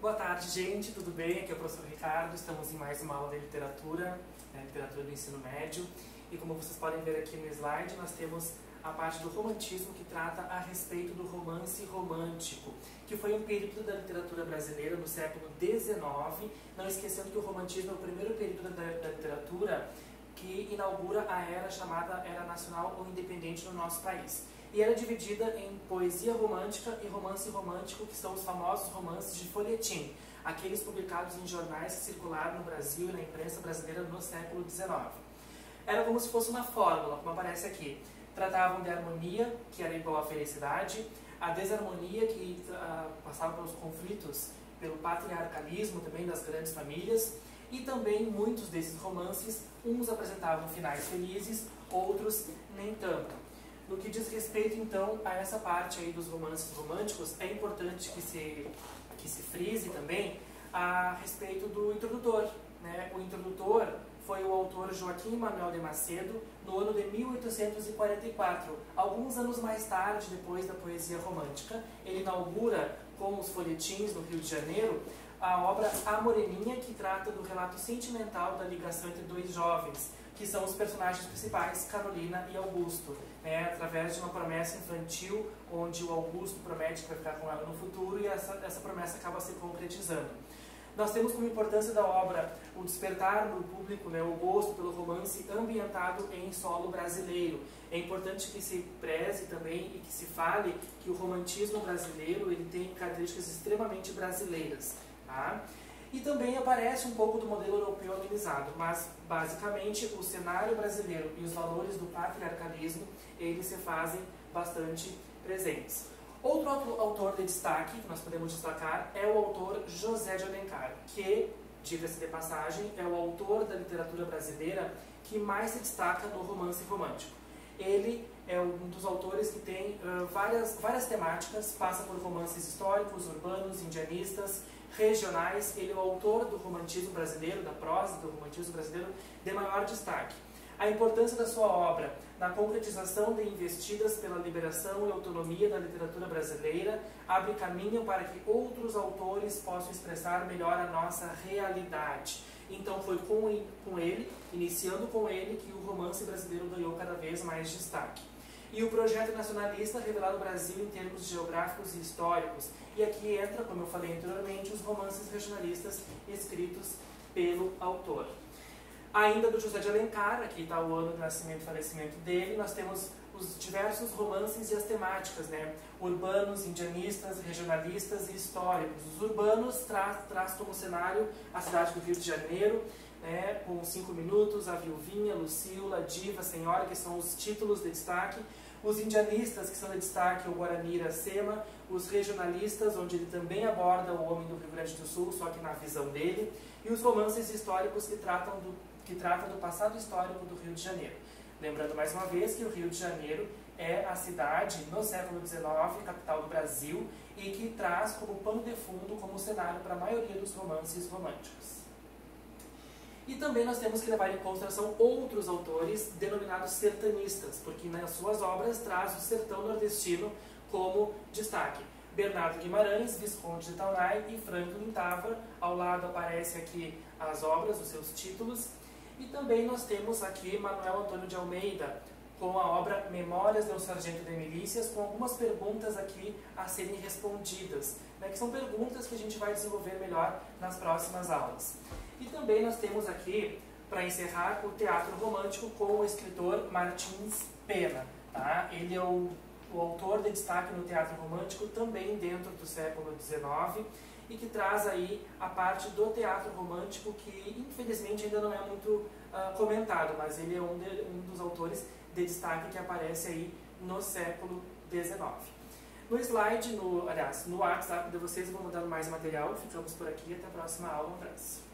Boa tarde, gente, tudo bem? Aqui é o professor Ricardo, estamos em mais uma aula de literatura, literatura do ensino médio. E como vocês podem ver aqui no slide, nós temos a parte do romantismo que trata a respeito do romance romântico, que foi um período da literatura brasileira no século XIX, não esquecendo que o romantismo é o primeiro período da literatura que inaugura a era chamada Era Nacional ou Independente no nosso país. E era dividida em poesia romântica e romance romântico, que são os famosos romances de folhetim, aqueles publicados em jornais que circularam no Brasil e na imprensa brasileira no século XIX. Era como se fosse uma fórmula, como aparece aqui. Tratavam de harmonia, que era igual à felicidade, a desarmonia, que passava pelos conflitos, pelo patriarcalismo também das grandes famílias, e também muitos desses romances, uns apresentavam finais felizes, outros nem tanto. No que diz respeito, então, a essa parte aí dos romances românticos, é importante que se frise também a respeito do introdutor, né? O introdutor foi o autor Joaquim Manuel de Macedo, no ano de 1844. Alguns anos mais tarde, depois da poesia romântica, ele inaugura, com os folhetins no Rio de Janeiro, a obra A Moreninha, que trata do relato sentimental da ligação entre dois jovens, que são os personagens principais, Carolina e Augusto, né, através de uma promessa infantil, onde o Augusto promete que vai ficar com ela no futuro e essa promessa acaba se concretizando. Nós temos como importância da obra o despertar no público, né, o gosto pelo romance ambientado em solo brasileiro. É importante que se preze também e que se fale que o romantismo brasileiro ele tem características extremamente brasileiras. Tá? E também aparece um pouco do modelo europeu amenizado, mas basicamente o cenário brasileiro e os valores do patriarcalismo eles se fazem bastante presentes. Outro autor de destaque que nós podemos destacar é o autor José de Alencar, que, diga-se de passagem, é o autor da literatura brasileira que mais se destaca no romance romântico. Ele é um dos autores que tem várias temáticas, passa por romances históricos, urbanos, indianistas, regionais. Ele é o autor do romantismo brasileiro, da prosa do romantismo brasileiro, de maior destaque. A importância da sua obra na concretização de investidas pela liberação e autonomia da literatura brasileira abre caminho para que outros autores possam expressar melhor a nossa realidade. Então foi com ele, iniciando com ele, que o romance brasileiro ganhou cada vez mais destaque. E o projeto nacionalista revelado o Brasil em termos geográficos e históricos. E aqui entra, como eu falei anteriormente, os romances regionalistas escritos pelo autor. Ainda do José de Alencar, aqui está o ano do nascimento e falecimento dele, nós temos os diversos romances e as temáticas, né? Urbanos, indianistas, regionalistas e históricos. Os urbanos traz como cenário a cidade do Rio de Janeiro, né? Com 5 minutos, a Viuvinha, Lucila, a Diva, a Senhora, que são os títulos de destaque. Os indianistas, que são de destaque, o Guarani e Iracema. Os regionalistas, onde ele também aborda o homem do Rio Grande do Sul, só que na visão dele. E os romances históricos que tratam do passado histórico do Rio de Janeiro. Lembrando mais uma vez que o Rio de Janeiro é a cidade, no século XIX, capital do Brasil, e que traz como pano de fundo, como cenário para a maioria dos romances românticos. E também nós temos que levar em consideração outros autores denominados sertanistas, porque nas suas obras traz o sertão nordestino como destaque. Bernardo Guimarães, Visconde de Taunay e Franklin Távora. Ao lado aparecem aqui as obras, os seus títulos. E também nós temos aqui Manuel Antônio de Almeida, com a obra Memórias de um Sargento de Milícias, com algumas perguntas aqui a serem respondidas, né, que são perguntas que a gente vai desenvolver melhor nas próximas aulas. E também nós temos aqui, para encerrar, o teatro romântico com o escritor Martins Pena. Tá? Ele é o autor de destaque no teatro romântico, também dentro do século XIX, e que traz aí a parte do teatro romântico que, infelizmente, ainda não é muito comentado, mas ele é um dos autores de destaque que aparece aí no século XIX. No slide, no WhatsApp de vocês, eu vou mandando mais material. Ficamos por aqui. Até a próxima aula. Um abraço.